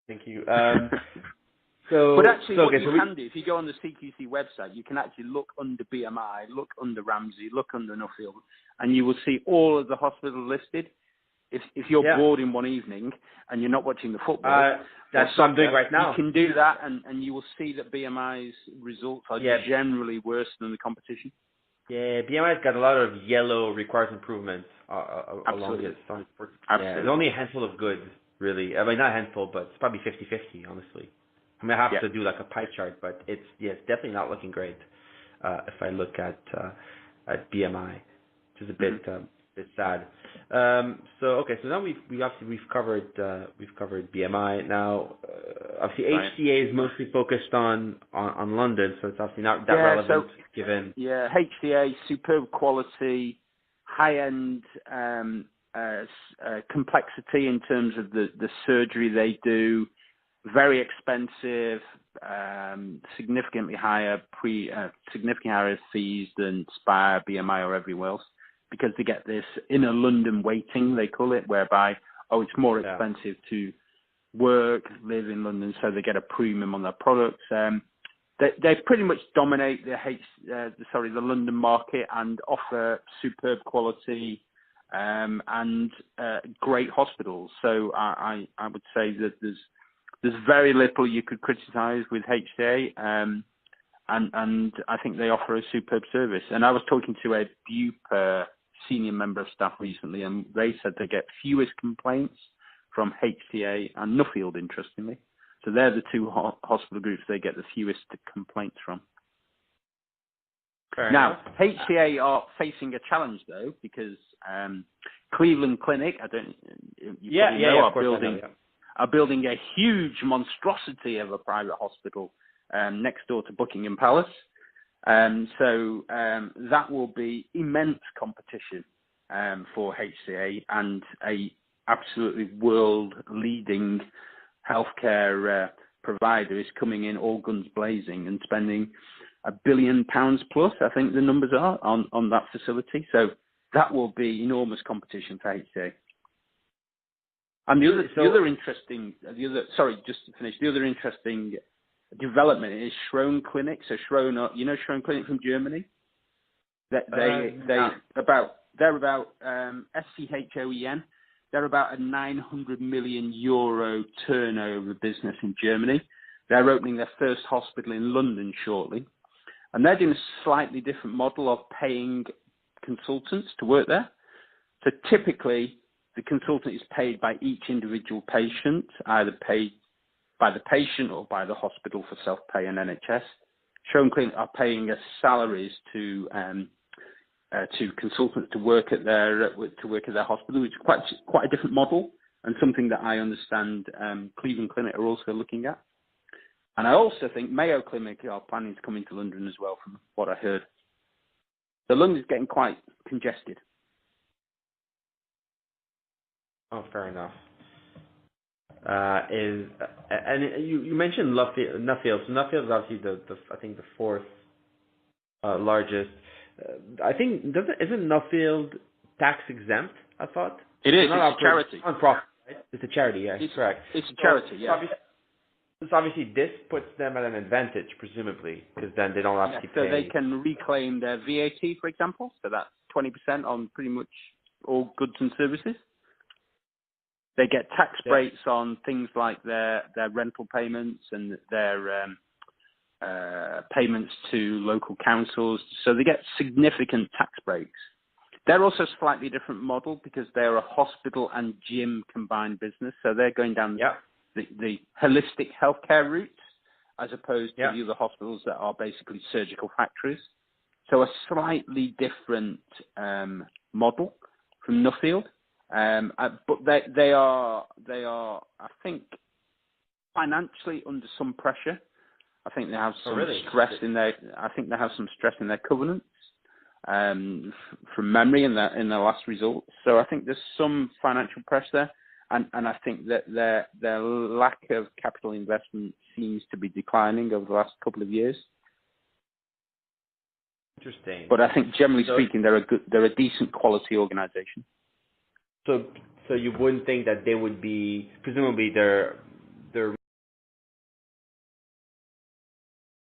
Thank you. But actually, what you can do, if you go on the CQC website, you can actually look under BMI, look under Ramsey, look under Nuffield, and you will see all of the hospitals listed. If you're bored in one evening and you're not watching the football, that's what I'm doing right now. You can do that, and you will see that BMI's results are generally worse than the competition. Yeah, BMI's got a lot of yellow requires improvements along it. Absolutely. There's only a handful of good, really. I mean, not a handful, but it's probably 50-50, honestly. I mean, I have to do like a pie chart, but it's definitely not looking great if I look at BMI, which is a bit sad. So now we've covered BMI. Now obviously HCA is mostly focused on London, so it's obviously not that relevant given. Yeah, HCA, superb quality, high end complexity in terms of the surgery they do. Very expensive, significantly higher fees than Spire, BMI, or everywhere else, because they get this inner London weighting, they call it, whereby it's more expensive to live in London, so they get a premium on their products. They pretty much dominate the London market and offer superb quality and great hospitals. So I would say that there's very little you could criticise with HCA, and I think they offer a superb service. And I was talking to a Bupa senior member of staff recently, and they said they get fewest complaints from HCA and Nuffield, interestingly. So they're the two hospital groups they get the fewest complaints from. Fair enough. HCA are facing a challenge, though, because Cleveland Clinic, are building a huge monstrosity of a private hospital next door to Buckingham Palace. So that will be immense competition for HCA, and a absolutely world-leading healthcare provider is coming in all guns blazing and spending £1 billion plus, I think the numbers are, on that facility. So that will be enormous competition for HCA. And the other interesting development is Schroen Clinic. So Schroen, Schroen Clinic from Germany. They're about SCHOEN. They're about a 900 million euro turnover business in Germany. They're opening their first hospital in London shortly, and they're doing a slightly different model of paying consultants to work there. So typically, the consultant is paid by each individual patient, either paid by the patient or by the hospital for self-pay and NHS. Schroen Clinic are paying salaries to consultants to work at their hospital, which is quite a different model, and something that I understand Cleveland Clinic are also looking at. And I also think Mayo Clinic are planning to come into London as well, from what I heard. So London's getting quite congested. Oh, fair enough. And you mentioned Nuffield. So Nuffield is obviously I think the fourth largest. I think isn't Nuffield tax exempt? I thought it is. It's a charity. Non-profit, right? It's a charity. Yeah, correct. It's a charity. So obviously this puts them at an advantage, presumably, because then they don't have to pay. So they can reclaim their VAT, for example. So that's 20% on pretty much all goods and services. They get tax breaks on things like their rental payments and their payments to local councils. So they get significant tax breaks. They're also a slightly different model because they're a hospital and gym combined business. So they're going down the holistic healthcare route as opposed to the other hospitals that are basically surgical factories. So a slightly different model from Nuffield. But they are, I think, financially under some pressure. I think they have some stress in their. I think they have some stress in their covenants, from memory in their last results. So I think there's some financial pressure, and I think that their lack of capital investment seems to be declining over the last couple of years. Interesting. But I think generally speaking, they're a decent quality organisation. So you wouldn't think that they would be, presumably their